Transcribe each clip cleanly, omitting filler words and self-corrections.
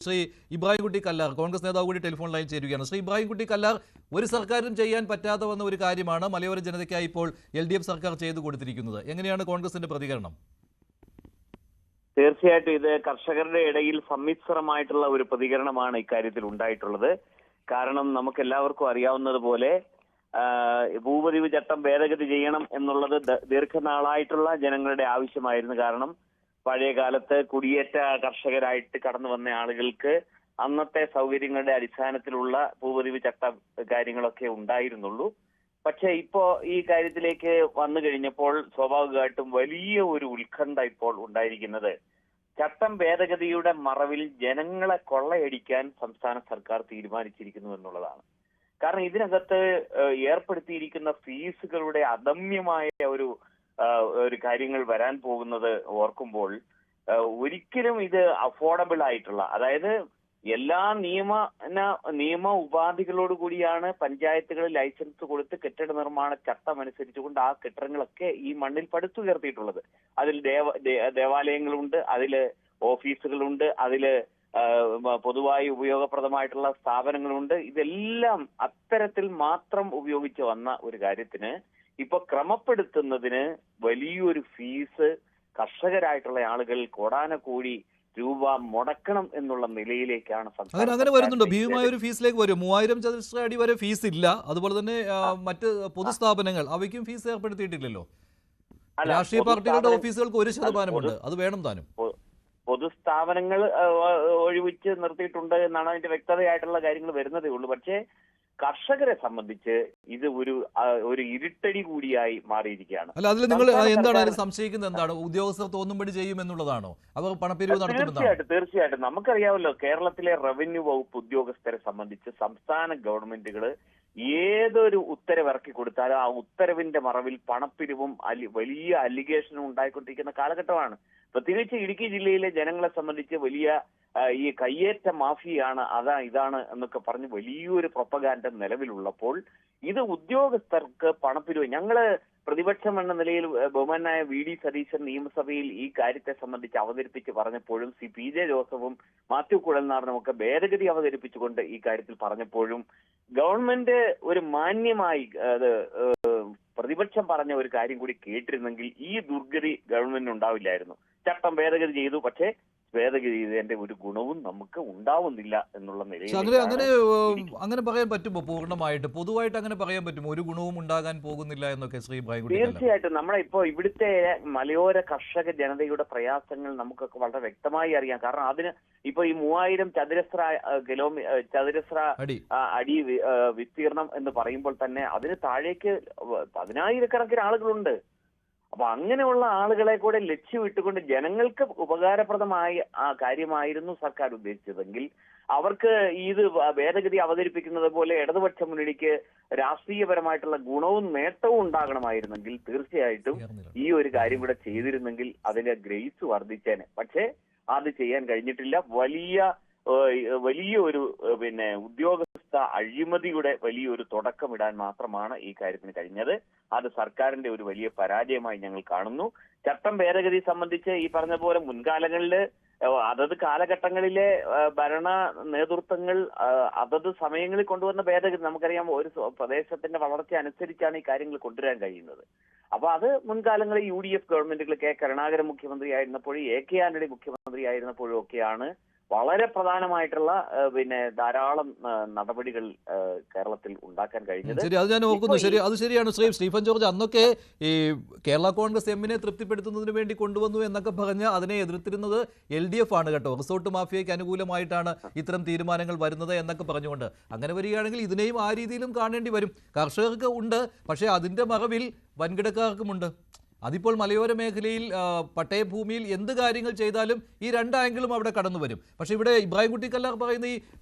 ശ്രീ ഇബ്രാഹിംകുട്ടി കല്ലാർ കോൺഗ്രസ് നേതാവ് കൂടി telephone line ചേരുകയാണ്. ശ്രീ ഇബ്രാഹിംകുട്ടി കല്ലാർ, ഒരു സർക്കാരും ചെയ്യാൻ പറ്റാതെ വന്ന ഒരു കാര്യമാണ് മലയോര ജനതയ്ക്കായി ഇപ്പോൾ LDF സർക്കാർ ചെയ്തു കൊടുത്തിരിക്കുന്നത്. എങ്ങനെയാണ് കോൺഗ്രസിന്റെ പ്രതികരണം? തീർച്ചയായിട്ടും ഇത് കർഷകരുടെ ഇടയിൽ സമ്മിശ്രമായിട്ടുള്ള ഒരു പ്രതികരണമാണ് ഇക്കാര്യത്തിൽ ഉണ്ടായിട്ടുള്ളത്. കാരണം നമുക്ക് എല്ലാവർക്കും അറിയാവുന്നതുപോലെ ഭൂപതിവ് ചട്ടം ഭേദഗതി ചെയ്യണം എന്നുള്ളത് ദീർഘനാളായിട്ടുള്ള ജനങ്ങളുടെ ആവശ്യമായിരുന്നു. കാരണം പഴയ കാലത്ത് കുടിയേറ്റ കർഷകരായിട്ട് കടന്നു വന്ന ആളുകൾക്ക് അന്നത്തെ സൗകര്യങ്ങളുടെ അടിസ്ഥാനത്തിലുള്ള ഭൂപതിവ് ചട്ട കാര്യങ്ങളൊക്കെ ഉണ്ടായിരുന്നുള്ളൂ. പക്ഷെ ഇപ്പോ ഈ കാര്യത്തിലേക്ക് വന്നു കഴിഞ്ഞപ്പോൾ സ്വാഭാവികമായിട്ടും വലിയ ഒരു ഉത്കണ്ഠ ഇപ്പോൾ ഉണ്ടായിരിക്കുന്നത് ചട്ടം ഭേദഗതിയുടെ മറവിൽ ജനങ്ങളെ കൊള്ളയടിക്കാൻ സംസ്ഥാന സർക്കാർ തീരുമാനിച്ചിരിക്കുന്നു എന്നുള്ളതാണ്. കാരണം ഇതിനകത്ത് ഏർപ്പെടുത്തിയിരിക്കുന്ന ഫീസുകളുടെ അദമ്യമായ ഒരു കാര്യങ്ങൾ വരാൻ പോകുന്നത് ഓർക്കുമ്പോൾ ഒരിക്കലും ഇത് അഫോർഡബിൾ ആയിട്ടുള്ള, അതായത് എല്ലാ നിയമ ഉപാധികളോട് കൂടിയാണ് പഞ്ചായത്തുകൾ ലൈസൻസ് കൊടുത്ത് കെട്ടിട നിർമ്മാണ ചട്ടം അനുസരിച്ചുകൊണ്ട് ആ കെട്ടിടങ്ങളൊക്കെ ഈ മണ്ണിൽ പടുത്തുയർത്തിയിട്ടുള്ളത്. അതിൽ ദേവാലയങ്ങളുണ്ട്, അതില് ഓഫീസുകളുണ്ട്, അതില് പൊതുവായി ഉപയോഗപ്രദമായിട്ടുള്ള സ്ഥാപനങ്ങളുണ്ട്. ഇതെല്ലാം അത്തരത്തിൽ മാത്രം ഉപയോഗിച്ച് വന്ന ഒരു കാര്യത്തിന് ഇപ്പൊ ക്രമപ്പെടുത്തുന്നതിന് വലിയൊരു ഫീസ് കർഷകരായിട്ടുള്ള ആളുകൾ കോടാനക്കോടി രൂപ മുടക്കണം എന്നുള്ള നിലയിലേക്കാണ് അങ്ങനെ വരുന്നുണ്ട്. ഭീമമായ ഒരു ഫീസിലേക്ക് വരും. 3000 ചതുരശ്ര അടി വരെ ഫീസ് ഇല്ല. അതുപോലെ തന്നെ മറ്റ് പൊതുസ്ഥാപനങ്ങൾ അവയ്ക്കും ഫീസ് ഏർപ്പെടുത്തിയിട്ടില്ലല്ലോ. രാഷ്ട്രീയ പാർട്ടികളുടെ ഓഫീസുകൾക്ക് 1% അത് വേണം താനും. പൊതുസ്ഥാപനങ്ങൾ ഒഴിവിച്ച് നിർത്തിയിട്ടുണ്ട് എന്നാണ് അതിന്റെ വ്യക്തതയായിട്ടുള്ള കാര്യങ്ങൾ വരുന്നതേ ഉള്ളൂ. പക്ഷേ കർഷകരെ സംബന്ധിച്ച് ഇത് ഒരു ഇരുട്ടടി കൂടിയായി മാറിയിരിക്കുകയാണ്. അല്ല, അതിൽ നിങ്ങൾ എന്താണ് സംശയിക്കുന്നത്? എന്താണ് ഉദ്യോഗസ്ഥർ തോന്നുംപടി ചെയ്യും എന്നുള്ളതാണോ? അവർ പണപ്പിരിവ് നടത്തുന്നതാണോ? തീർച്ചയായിട്ടും നമുക്കറിയാമല്ലോ, കേരളത്തിലെ റവന്യൂ വകുപ്പ് ഉദ്യോഗസ്ഥരെ സംബന്ധിച്ച് സംസ്ഥാന ഗവൺമെന്റുകൾ ഏതൊരു ഉത്തരവ് ഇറക്കി കൊടുത്താലും ആ ഉത്തരവിന്റെ മറവിൽ പണപ്പിരിവും വലിയ അലിഗേഷനും ഉണ്ടായിക്കൊണ്ടിരിക്കുന്ന കാലഘട്ടമാണ്. പ്രത്യേകിച്ച് ഇടുക്കി ജില്ലയിലെ ജനങ്ങളെ സംബന്ധിച്ച് വലിയ ഈ കയ്യേറ്റ മാഫിയാണ് ഇതാണ് എന്നൊക്കെ പറഞ്ഞ് വലിയൊരു പ്രൊപ്പഗാൻഡ നിലവിലുള്ളപ്പോൾ ഇത് ഉദ്യോഗസ്ഥർക്ക് പണപ്പിരിവ്, ഞങ്ങള് പ്രതിപക്ഷം എന്ന നിലയിൽ ബഹുമാനായ VD സതീശൻ നിയമസഭയിൽ ഈ കാര്യത്തെ സംബന്ധിച്ച് അവതരിപ്പിച്ച് പറഞ്ഞപ്പോഴും PJ ജോസഫും മാത്യു കുഴൽനാടനും ഒക്കെ ഭേദഗതി അവതരിപ്പിച്ചുകൊണ്ട് ഈ കാര്യത്തിൽ പറഞ്ഞപ്പോഴും ഗവൺമെന്റ് ഒരു മാന്യമായി പ്രതിപക്ഷം പറഞ്ഞ ഒരു കാര്യം കൂടി കേട്ടിരുന്നെങ്കിൽ ഈ ദുർഗതി ഗവൺമെന്റിന് ഉണ്ടാവില്ലായിരുന്നു. ചട്ടം ഭേദഗതി ചെയ്തു, പക്ഷേ ഭേദഗതി ചെയ്തതിന്റെ ഒരു ഗുണവും നമുക്ക് ഉണ്ടാവുന്നില്ല എന്നുള്ള നിലയിൽ അങ്ങനെ പറയാൻ പറ്റുമോ? പൂർണ്ണമായിട്ട് പൊതുവായിട്ട് അങ്ങനെ പറയാൻ പറ്റുമോ? ഒരു ഗുണവും ഉണ്ടാകാൻ പോകുന്നില്ല എന്നൊക്കെ ശ്രീ ഇബ്രാഹിംകുട്ടി? തീർച്ചയായിട്ടും നമ്മളെ ഇവിടുത്തെ മലയോര കർഷക ജനതയുടെ പ്രയാസങ്ങൾ നമുക്കൊക്കെ വളരെ വ്യക്തമായി അറിയാം. കാരണം അതിന് ഇപ്പൊ ഈ 3000 ചതുരശ്ര അടി വിസ്തീർണം എന്ന് പറയുമ്പോൾ തന്നെ അതിന് താഴേക്ക് 10,000-കണക്കിന് ആളുകളുണ്ട്. അപ്പൊ അങ്ങനെയുള്ള ആളുകളെ കൂടെ ലക്ഷ്യമിട്ടുകൊണ്ട് ജനങ്ങൾക്ക് ഉപകാരപ്രദമായ കാര്യമായിരുന്നു സർക്കാർ ഉദ്ദേശിച്ചതെങ്കിൽ അവർക്ക് ഇത് ഭേദഗതി അവതരിപ്പിക്കുന്നത് പോലെ ഇടതുപക്ഷ മുന്നണിക്ക് രാഷ്ട്രീയപരമായിട്ടുള്ള ഗുണവും നേട്ടവും ഉണ്ടാകണമായിരുന്നെങ്കിൽ തീർച്ചയായിട്ടും ഈ ഒരു കാര്യം കൂടെ ചെയ്തിരുന്നെങ്കിൽ അതിന്റെ ഗ്രേസ് വർദ്ധിച്ചേനെ. പക്ഷേ അത് ചെയ്യാൻ കഴിഞ്ഞിട്ടില്ല. വലിയൊരു ഉദ്യോഗസ്ഥ അഴിമതിയുടെ വലിയൊരു തുടക്കമിടാൻ മാത്രമാണ് ഈ കാര്യത്തിന് കഴിഞ്ഞത്. അത് സർക്കാരിന്റെ ഒരു വലിയ പരാജയമായി ഞങ്ങൾ കാണുന്നു. ചട്ടം ഭേദഗതി സംബന്ധിച്ച് ഈ പറഞ്ഞ പോലെ മുൻകാലങ്ങളില് അതത് കാലഘട്ടങ്ങളിലെ ഭരണ നേതൃത്വങ്ങൾ അതത് സമയങ്ങളിൽ കൊണ്ടുവന്ന ഭേദഗതി നമുക്കറിയാം. ഒരു പ്രദേശത്തിന്റെ വളർച്ച അനുസരിച്ചാണ് ഈ കാര്യങ്ങൾ കൊണ്ടുവരാൻ കഴിയുന്നത്. അപ്പൊ അത് മുൻകാലങ്ങളിൽ UDF ഗവൺമെന്റുകൾ കരുണാകരൻ മുഖ്യമന്ത്രി ആയിരുന്നപ്പോഴും AK ആന്റണി മുഖ്യമന്ത്രി ആയിരുന്നപ്പോഴും ഒക്കെയാണ് വളരെ പ്രധാനമായിട്ടുള്ള ധാരാളം നടപടികൾ കേരളത്തിൽ ഉണ്ടാക്കാൻ കഴിഞ്ഞത്. ശരി, അത് ഞാൻ ഓർക്കുന്നു. അത് ശരിയാണ്. ശ്രീ സ്റ്റീഫൻ ജോർജ് അന്നൊക്കെ ഈ കേരള കോൺഗ്രസ് എമ്മിനെ തൃപ്തിപ്പെടുത്തുന്നതിന് വേണ്ടി കൊണ്ടുവന്നു എന്നൊക്കെ പറഞ്ഞ് അതിനെ എതിർത്തിരുന്നത് LDF ആണ് കേട്ടോ. റിസോർട്ട് മാഫിയയ്ക്ക് അനുകൂലമായിട്ടാണ് ഇത്തരം തീരുമാനങ്ങൾ വരുന്നത് എന്നൊക്കെ പറഞ്ഞുകൊണ്ട്. അങ്ങനെ വരികയാണെങ്കിൽ ഇതിനെയും ആ രീതിയിലും കാണേണ്ടി വരും. കർഷകർക്ക് ഉണ്ട്, പക്ഷേ അതിന്റെ മറവിൽ വൻകിടക്കാർക്കുമുണ്ട്. അതിപ്പോൾ മലയോര മേഖലയിൽ പട്ടയഭൂമിയിൽ എന്ത് കാര്യങ്ങൾ ചെയ്താലും ഈ 2 ആംഗിളും അവിടെ കടന്നു വരും. പക്ഷേ ഇവിടെ ഇബ്രാഹിംകുട്ടി കല്ലാർ പറയുന്ന ഈ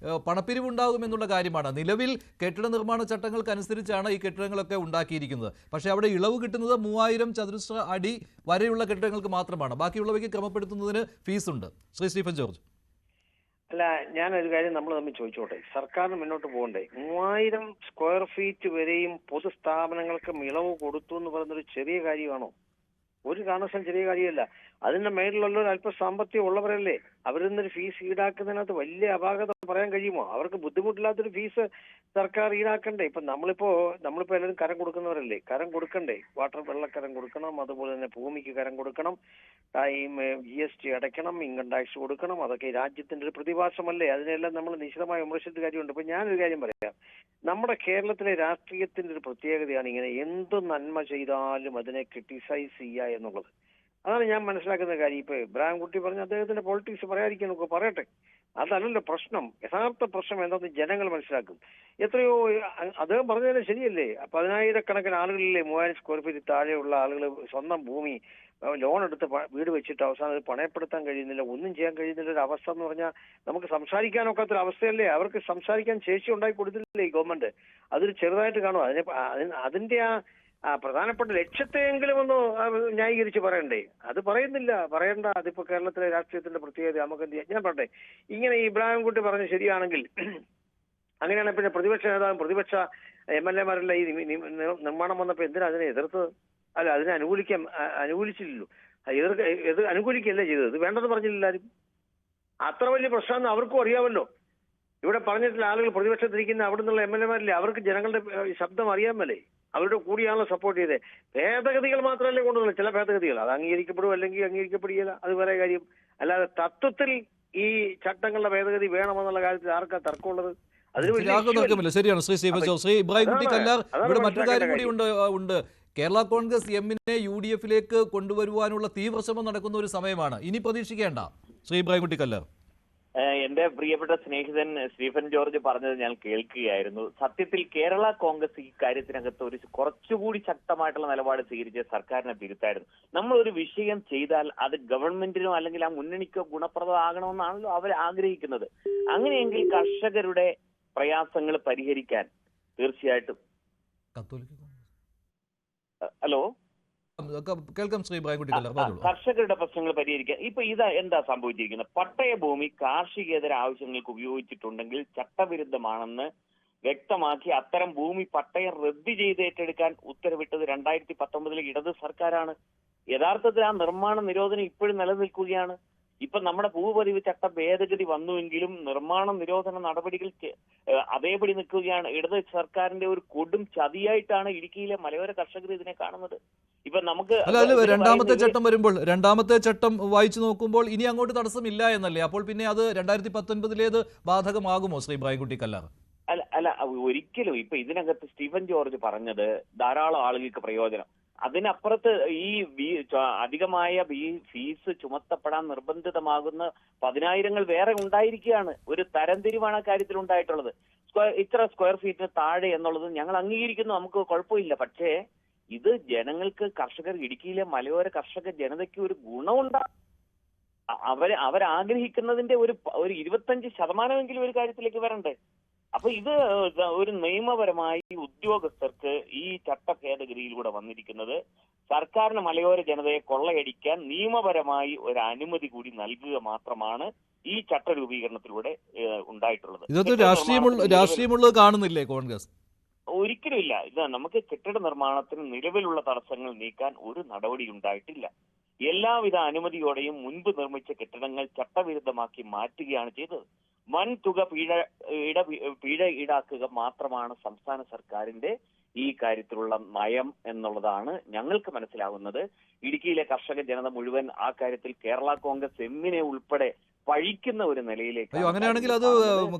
പണപ്പിരിവുണ്ടാകും എന്നുള്ള കാര്യമാണ്. നിലവിൽ കെട്ടിട നിർമ്മാണ ചട്ടങ്ങൾക്കനുസരിച്ചാണ് ഈ കെട്ടിടങ്ങളൊക്കെ ഉണ്ടാക്കിയിരിക്കുന്നത്. പക്ഷേ അവിടെ ഇളവ് കിട്ടുന്നത് 3000 ചതുരശ്ര അടി വരെയുള്ള കെട്ടിടങ്ങൾക്ക് മാത്രമാണ്. ബാക്കിയുള്ളവയ്ക്ക് ക്രമപ്പെടുത്തുന്നതിന് ഫീസുണ്ട്. Shri Stephen George. അല്ല, ഞാനൊരു കാര്യം നമ്മൾ തമ്മിൽ ചോദിച്ചോട്ടെ. സർക്കാരിന് മുന്നോട്ട് പോകണ്ടേ? 3000 സ്ക്വയർ ഫീറ്റ് വരെയും പൊതുസ്ഥാപനങ്ങൾക്ക് ഇളവ് കൊടുത്തു എന്ന് പറയുന്നൊരു ചെറിയ കാര്യമാണോ? ഒരു കാരണവശാലും ചെറിയ കാര്യമല്ല. അതിന്റെ മേലിലുള്ളവർ അല്പം സാമ്പത്തികം ഉള്ളവരല്ലേ. അവരിൽ നിന്നൊരു ഫീസ് ഈടാക്കുന്നതിനകത്ത് വലിയ അപാകത പറയാൻ കഴിയുമോ? അവർക്ക് ബുദ്ധിമുട്ടില്ലാത്തൊരു ഫീസ് സർക്കാർ ഈടാക്കണ്ടേ? ഇപ്പൊ നമ്മളിപ്പോ എല്ലാവരും കരം കൊടുക്കുന്നവരല്ലേ, കരം കൊടുക്കണ്ടേ? വെള്ളക്കരം കൊടുക്കണം, അതുപോലെ തന്നെ ഭൂമിക്ക് കരം കൊടുക്കണം, GST അടയ്ക്കണം, ഇൻകം ടാക്സ് കൊടുക്കണം. അതൊക്കെ രാജ്യത്തിന്റെ ഒരു പ്രതിഭാസമല്ലേ. അതിനെല്ലാം നമ്മൾ നിശ്ചിതമായി വിമർശിച്ചിട്ട് കാര്യമുണ്ട്. ഇപ്പൊ ഞാനൊരു കാര്യം പറയാം. നമ്മുടെ കേരളത്തിലെ രാഷ്ട്രീയത്തിന്റെ ഒരു പ്രത്യേകതയാണ് ഇങ്ങനെ എന്ത് നന്മ ചെയ്താലും അതിനെ ക്രിട്ടിസൈസ് ചെയ്യുക എന്നുള്ളത്. അതാണ് ഞാൻ മനസ്സിലാക്കുന്ന കാര്യം. ഇപ്പൊ ഇബ്രാഹിം കുട്ടി പറഞ്ഞ അദ്ദേഹത്തിന്റെ പൊളിറ്റിക്സ് പറയാതിരിക്കാൻ നമുക്ക് പറയട്ടെ. അതല്ലല്ലോ പ്രശ്നം. യഥാർത്ഥ പ്രശ്നം എന്താണെന്ന് ജനങ്ങൾ മനസ്സിലാക്കും. എത്രയോ അദ്ദേഹം പറഞ്ഞാലും ശരിയല്ലേ, 10,000-കണക്കിന് ആളുകളിലെ 3000 സ്ക്വയർ ഫീറ്റ് താഴെയുള്ള ആളുകൾ സ്വന്തം ഭൂമി ലോൺ എടുത്ത് വീട് വെച്ചിട്ട് അവസാനം അത് പണയപ്പെടുത്താൻ കഴിയുന്നില്ല, ഒന്നും ചെയ്യാൻ കഴിയുന്നില്ല. ഒരു അവസ്ഥ എന്ന് പറഞ്ഞാൽ നമുക്ക് സംസാരിക്കാനൊക്കാത്തൊരു അവസ്ഥയല്ലേ. അവർക്ക് സംസാരിക്കാൻ ശേഷി ഉണ്ടാക്കി കൊടുത്തില്ലേ ഈ ഗവൺമെന്റ്. അതൊരു ചെറുതായിട്ട് കാണും. അതിന്റെ പ്രധാനപ്പെട്ട ലക്ഷ്യത്തെയെങ്കിലും ഒന്ന് ന്യായീകരിച്ച് പറയണ്ടേ? അത് പറയുന്നില്ല, പറയണ്ട. അതിപ്പോ കേരളത്തിലെ രാഷ്ട്രീയത്തിന്റെ പ്രത്യേകത. നമുക്ക് എന്ത് ചെയ്യാം? ഞാൻ പറയട്ടെ, ഇങ്ങനെ ഇബ്രാഹിം കുട്ടി പറഞ്ഞ് ശരിയാണെങ്കിൽ അങ്ങനെയാണ് പിന്നെ പ്രതിപക്ഷ നേതാവും പ്രതിപക്ഷ MLA മാരെല്ലാം ഈ നിർമ്മാണം വന്നപ്പോ എന്തിനാ അതിനെ എതിർത്തത്? അല്ല, അതിനെ അനുകൂലിച്ചില്ലല്ലോ. അനുകൂലിക്കുകയല്ലേ ചെയ്തത്. വേണ്ടെന്ന് പറഞ്ഞില്ല ആരും. അത്ര വലിയ പ്രശ്നമെന്ന് അവർക്കും അറിയാമല്ലോ. ഇവിടെ പറഞ്ഞിട്ടുള്ള ആളുകൾ പ്രതിപക്ഷത്തിരിക്കുന്ന അവിടെ നിന്നുള്ള MLA മാരില്ലേ, അവർക്ക് ജനങ്ങളുടെ ശബ്ദം അറിയാമല്ലേ. അവരുടെ കൂടിയാണല്ലോ സപ്പോർട്ട് ചെയ്തത്. ഭേദഗതികൾ മാത്രമല്ലേ കൊണ്ടുവന്നത്. ചില ഭേദഗതികൾ അത് അംഗീകരിക്കപ്പെടും അല്ലെങ്കിൽ അംഗീകരിക്കപ്പെടുകയില്ല, അത് വേറെ കാര്യം. അല്ലാതെ തത്വത്തിൽ ഈ ചട്ടങ്ങളുടെ ഭേദഗതി വേണമെന്നുള്ള കാര്യത്തിൽ ആർക്കാ തർക്കമുള്ളത്? ശരിയാണ് ശ്രീ സ്റ്റീഫൻ ജോർജ്. ശ്രീ ഇബ്രാഹിം കുട്ടി കല്ലാർ, ഇവിടെ മറ്റൊരു കാര്യം കൂടി ഉണ്ട്. കേരള കോൺഗ്രസ് എമ്മിനെ UDF-ലേക്ക് കൊണ്ടുവരുവാനുള്ള തീവ്ര ശ്രമം നടക്കുന്ന ഒരു സമയമാണ്. ഇനി പ്രതീക്ഷിക്കേണ്ട ശ്രീ ഇബ്രാഹിം കുട്ടി കല്ലാർ? എന്റെ പ്രിയപ്പെട്ട സ്നേഹിതൻ സ്റ്റീഫൻ ജോർജ് പറഞ്ഞത് ഞാൻ കേൾക്കുകയായിരുന്നു. സത്യത്തിൽ കേരള കോൺഗ്രസ് ഈ കാര്യത്തിനകത്ത് ഒരു കുറച്ചുകൂടി ശക്തമായിട്ടുള്ള നിലപാട് സ്വീകരിച്ച് സർക്കാരിനെ തിരുത്തായിരുന്നു. നമ്മൾ ഒരു വിഷയം ചെയ്താൽ അത് ഗവൺമെന്റിനോ അല്ലെങ്കിൽ ആ മുന്നണിക്കോ ഗുണപ്രദമാകണമെന്നാണല്ലോ അവർ ആഗ്രഹിക്കുന്നത്. അങ്ങനെയെങ്കിൽ കർഷകരുടെ പ്രയാസങ്ങൾ പരിഹരിക്കാൻ തീർച്ചയായിട്ടും ഹലോ കേൾക്കാം ശ്രീ ഇബ്രാഹിം കുട്ടി കല്ലാർ, പറഞ്ഞോളൂ. കർഷകരുടെ പ്രശ്നങ്ങൾ പരിഹരിക്കാൻ ഇപ്പൊ എന്താ സംഭവിച്ചിരിക്കുന്നത്? പട്ടയഭൂമി കാർഷികേതര ആവശ്യങ്ങൾക്ക് ഉപയോഗിച്ചിട്ടുണ്ടെങ്കിൽ ചട്ടവിരുദ്ധമാണെന്ന് വ്യക്തമാക്കി അത്തരം ഭൂമി പട്ടയം റദ്ദ് ചെയ്ത് ഏറ്റെടുക്കാൻ ഉത്തരവിട്ടത് 2019 ഇടത് സർക്കാരാണ്. യഥാർത്ഥത്തിൽ ആ നിർമ്മാണ നിരോധനം ഇപ്പോഴും നിലനിൽക്കുകയാണ്. ഇപ്പൊ നമ്മുടെ ഭൂപതിവ് ചട്ട ഭേദഗതി വന്നുവെങ്കിലും നിർമ്മാണ നിരോധന നടപടികൾ അതേപടി നിൽക്കുകയാണ്. ഇടത് സർക്കാരിന്റെ ഒരു കൊടും ചതിയായിട്ടാണ് ഇടുക്കിയിലെ മലയോര കർഷകർ ഇതിനെ കാണുന്നത്. ഇപ്പൊ നമുക്ക് രണ്ടാമത്തെ ചട്ടം വരുമ്പോൾ, രണ്ടാമത്തെ ചട്ടം വായിച്ചു നോക്കുമ്പോൾ ഇനി അങ്ങോട്ട് തടസ്സമില്ല എന്നല്ലേ? അപ്പോൾ പിന്നെ അത് 2019 ബാധകമാകുമോ ശ്രീ ഇബ്രാഹിം കുട്ടി കല്ലാർ? അല്ല ഒരിക്കലും. ഇപ്പൊ ഇതിനകത്ത് സ്റ്റീഫൻ ജോർജ് പറഞ്ഞത് ധാരാളം ആളുകൾക്ക് പ്രയോജനം. അതിനപ്പുറത്ത് ഈ അധികമായ ഫീസ് ചുമത്തപ്പെടാൻ നിർബന്ധിതമാകുന്ന 10,000 വേറെ ഉണ്ടായിരിക്കുകയാണ്. ഒരു തരംതിരിവാണ് ആ കാര്യത്തിൽ ഉണ്ടായിട്ടുള്ളത്. ഇത്ര സ്ക്വയർ ഫീറ്റിന് താഴെ എന്നുള്ളത് ഞങ്ങൾ അംഗീകരിക്കുന്നു, നമുക്ക് കുഴപ്പമില്ല. പക്ഷേ ഇത് ജനങ്ങൾക്ക്, ഇടുക്കിയിലെ മലയോര കർഷക ജനതയ്ക്ക് ഒരു ഗുണമുണ്ടാകും. അവരാഗ്രഹിക്കുന്നതിന്റെ ഒരു 25% ഒരു കാര്യത്തിലേക്ക് വരണ്ടേ? അപ്പൊ ഇത് ഒരു നിയമപരമായി ഉദ്യോഗസ്ഥർക്ക് ഈ ചട്ട ഭേദഗതിയിലൂടെ വന്നിരിക്കുന്നത് സർക്കാരിന് മലയോര ജനതയെ കൊള്ളയടിക്കാൻ നിയമപരമായി ഒരു അനുമതി കൂടി നൽകുക മാത്രമാണ് ഈ ചട്ട രൂപീകരണത്തിലൂടെ ഉണ്ടായിട്ടുള്ളത്. ഇതൊക്കെ രാഷ്ട്രീയമുള്ളത് കാണുന്നില്ലേ കോൺഗ്രസ്? ഒരിക്കലും ഇല്ല. ഇത് നമുക്ക് കെട്ടിട നിർമ്മാണത്തിന് നിലവിലുള്ള തടസ്സങ്ങൾ നീക്കാൻ ഒരു നടപടി ഉണ്ടായിട്ടില്ല. എല്ലാവിധ അനുമതിയോടെയും മുൻപ് നിർമ്മിച്ച കെട്ടിടങ്ങൾ ചട്ടവിരുദ്ധമാക്കി മാറ്റുകയാണ് ചെയ്തത്. വൻ തുക പിഴ ഈടാക്കുക മാത്രമാണ് സംസ്ഥാന സർക്കാരിന്റെ ഈ കാര്യത്തിലുള്ള നയം എന്നുള്ളതാണ് ഞങ്ങൾക്ക് മനസ്സിലാവുന്നത്. ഇടുക്കിയിലെ കർഷക ജനത മുഴുവൻ ആ കാര്യത്തിൽ കേരള കോൺഗ്രസ് എമ്മിനെ ഉൾപ്പെടെ പഴിക്കുന്ന ഒരു നിലയിലേക്ക്. അങ്ങനെയാണെങ്കിൽ അത്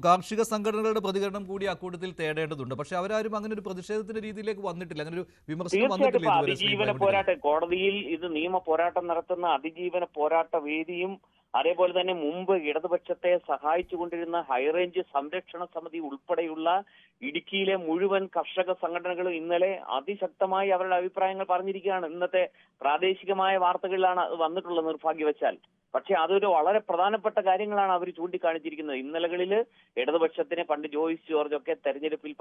കാർഷിക സംഘടനകളുടെ പ്രതികരണം കൂടി അക്കൂട്ടത്തിൽ തേടേണ്ടതുണ്ട്. പക്ഷെ അവരാരും അങ്ങനെ ഒരു പ്രതിഷേധത്തിന്റെ രീതിയിലേക്ക് വന്നിട്ടില്ല, അങ്ങനെ ഒരു വിമർശനം വന്നിട്ടില്ല. അതിജീവന പോരാട്ടം കോടതിയിൽ ഇത് നിയമ പോരാട്ടം നടത്തുന്ന അതിജീവന പോരാട്ട വേദിയും അതേപോലെ തന്നെ മുമ്പ് ഇടതുപക്ഷത്തെ സഹായിച്ചുകൊണ്ടിരുന്ന ഹൈറേഞ്ച് സംരക്ഷണ സമിതി ഉൾപ്പെടെയുള്ള ഇടുക്കിയിലെ മുഴുവൻ കർഷക സംഘടനകളും ഇന്നലെ അതിശക്തമായി അവരുടെ അഭിപ്രായങ്ങൾ പറഞ്ഞിരിക്കുകയാണ്. ഇന്നത്തെ പ്രാദേശികമായ വാർത്തകളിലാണ് അത് വന്നിട്ടുള്ളത് നിർഭാഗ്യവശാൽ. പക്ഷെ അതൊരു വളരെ പ്രധാനപ്പെട്ട കാര്യങ്ങളാണ് അവർ ചൂണ്ടിക്കാണിച്ചിരിക്കുന്നത്. ഇന്നലകളിൽ ഇടതുപക്ഷത്തിനെ പണ്ട് ജോയിസ് ജോർജ് ഒക്കെ തെരഞ്ഞെടുപ്പിൽ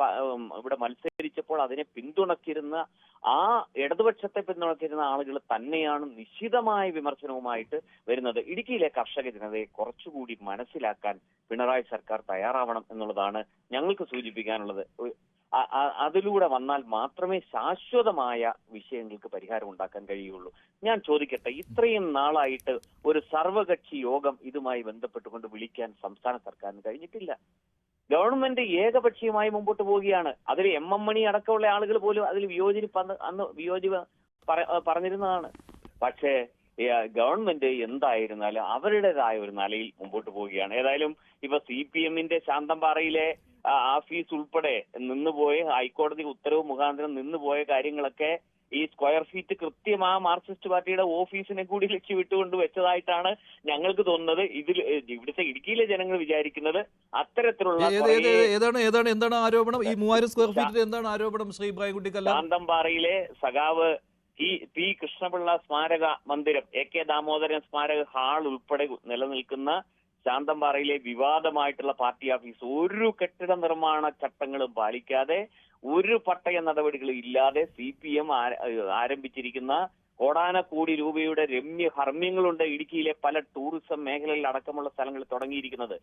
ഇവിടെ മത്സരിച്ചപ്പോൾ അതിനെ പിന്തുണച്ചിരുന്ന ആ ഇടതുപക്ഷത്തെ പിന്തുണച്ചിരുന്ന ആളുകൾ തന്നെയാണ് നിശിതമായ വിമർശനവുമായിട്ട് വരുന്നത്. ഇടുക്കിയിലെ കർഷക ജനതയെ കുറച്ചുകൂടി മനസ്സിലാക്കാൻ പിണറായി സർക്കാർ തയ്യാറാവണം എന്നുള്ളതാണ് ഞങ്ങൾക്ക് സൂചിപ്പിക്കാനുള്ളത്. അതിലൂടെ വന്നാൽ മാത്രമേ ശാശ്വതമായ വിഷയങ്ങൾക്ക് പരിഹാരം ഉണ്ടാക്കാൻ കഴിയുള്ളൂ. ഞാൻ ചോദിക്കട്ടെ, ഇത്രയും നാളായിട്ട് ഒരു സർവകക്ഷി യോഗം ഇതുമായി ബന്ധപ്പെട്ടുകൊണ്ട് വിളിക്കാൻ സംസ്ഥാന സർക്കാരിന് കഴിഞ്ഞിട്ടില്ല. ഗവൺമെന്റ് ഏകപക്ഷീയമായി മുമ്പോട്ട് പോവുകയാണ്. അതിൽ എം മണി അടക്കമുള്ള ആളുകൾ പോലും അതിൽ വിയോജിപ്പ് പറഞ്ഞിരുന്നതാണ്. പക്ഷേ ഗവൺമെന്റ് എന്തായിരുന്നാലും അവരുടേതായ ഒരു നിലയിൽ മുമ്പോട്ട് പോവുകയാണ്. ഏതായാലും ഇപ്പൊ CPM-ന്റെ ശാന്തമ്പാറയിലെ ആഫീസ് ഉൾപ്പെടെ നിന്നുപോയ ഹൈക്കോടതി ഉത്തരവ് മുഖാന്തരം നിന്നുപോയ കാര്യങ്ങളൊക്കെ ഈ സ്ക്വയർ ഫീറ്റ് കൃത്യമായ മാർക്സിസ്റ്റ് പാർട്ടിയുടെ ഓഫീസിനെ കൂടി ലക്ഷ്യമിട്ടുകൊണ്ട് വെച്ചതായിട്ടാണ് ഞങ്ങൾക്ക് തോന്നുന്നത്. ഇവിടുത്തെ ഇടുക്കിയിലെ ജനങ്ങൾ വിചാരിക്കുന്നത് അത്തരത്തിലുള്ള എന്താണ് ആരോപണം? ഈ 3000 സ്ക്വയർ ഫീറ്റിൽ എന്താണ് ആരോപണം ശ്രീ ഇബ്രാഹിംകുട്ടി കല്ലാർ? ശാന്തമ്പാറയിലെ സഖാവ് പി കൃഷ്ണപിള്ള സ്മാരക മന്ദിരം, AK ദാമോദരൻ സ്മാരക ഹാൾ ഉൾപ്പെടെ നിലനിൽക്കുന്ന ശാന്തമ്പാറയിലെ വിവാദമായിട്ടുള്ള പാർട്ടി ഓഫീസ് ഒരു കെട്ടിട നിർമ്മാണ ചട്ടങ്ങളും പാലിക്കാതെ, ഒരു പട്ടയ നടപടികളും ഇല്ലാതെ CPM ആരംഭിച്ചിരിക്കുന്ന കോടാനക്കോടി രൂപയുടെ ഹർമ്മ്യങ്ങളുണ്ട് ഇടുക്കിയിലെ പല ടൂറിസം മേഖലയിൽ അടക്കമുള്ള സ്ഥലങ്ങളിൽ തുടങ്ങിയിരിക്കുന്നത്.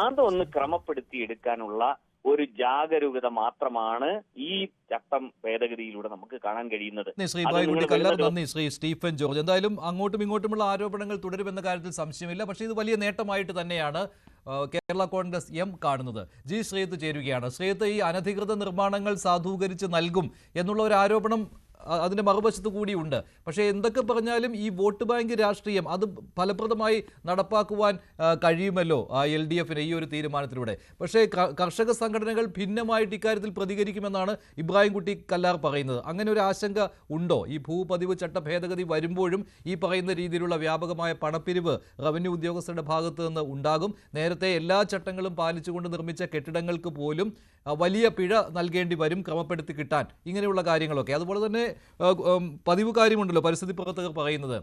അതൊന്ന് ക്രമപ്പെടുത്തി എടുക്കാനുള്ള ഒരു ജാഗരൂകത മാത്രമാണ് ഈ ചട്ടം ഭേദഗതിയിലൂടെ നമുക്ക് കാണാൻ കഴിയുന്നത്. ശ്രീ ഇബ്രാഹിംകുട്ടി കല്ലാർ, നന്ദി. ശ്രീ സ്റ്റീഫൻ ജോർജ്, എന്തായാലും അങ്ങോട്ടും ഇങ്ങോട്ടുമുള്ള ആരോപണങ്ങൾ തുടരുമെന്ന കാര്യത്തിൽ സംശയമില്ല. പക്ഷേ ഇത് വലിയ നേട്ടമായിട്ട് തന്നെയാണ് കേരള കോൺഗ്രസ് എം കാണുന്നത്. ജി ശ്രീത്ത് ചേരുകയാണ്. ശ്രീത്ത്, ഈ അനധികൃത നിർമ്മാണങ്ങൾ സാധൂകരിച്ച് നൽകും എന്നുള്ള ഒരു ആരോപണം അതിന്റെ മറുവശത്ത് കൂടിയുണ്ട്. പക്ഷേ എന്തൊക്കെ പറഞ്ഞാലും ഈ വോട്ട് ബാങ്ക് രാഷ്ട്രീയം അത് ഫലപ്രദമായി നടപ്പാക്കുവാൻ കഴിയുമല്ലോ LDF-ന് ഈ ഒരു തീരുമാനത്തിലൂടെ. പക്ഷേ കർഷക സംഘടനകൾ ഭിന്നമായിട്ട് ഇക്കാര്യത്തിൽ പ്രതികരിക്കുമെന്നാണ് ഇബ്രാഹിംകുട്ടി കല്ലാർ പറയുന്നത്. അങ്ങനെ ഒരു ആശങ്ക ഉണ്ടോ? ഈ ഭൂപതിവ് ചട്ട ഭേദഗതി വരുമ്പോഴും ഈ പറയുന്ന രീതിയിലുള്ള വ്യാപകമായ പണപ്പിരിവ് റവന്യൂ ഉദ്യോഗസ്ഥരുടെ ഭാഗത്തു നിന്ന് ഉണ്ടാകും. നേരത്തെ എല്ലാ ചട്ടങ്ങളും പാലിച്ചുകൊണ്ട് നിർമ്മിച്ച കെട്ടിടങ്ങൾക്ക് പോലും വലിയ പിഴ നൽകേണ്ടി വരും ക്രമപ്പെടുത്തി കിട്ടാൻ. ഇങ്ങനെയുള്ള കാര്യങ്ങളൊക്കെ അതുപോലെ തന്നെ പതിവ് കാര്യമുണ്ടല്ലോ പരിസ്ഥിതി പ്രവർത്തകർ പറയുന്നത്,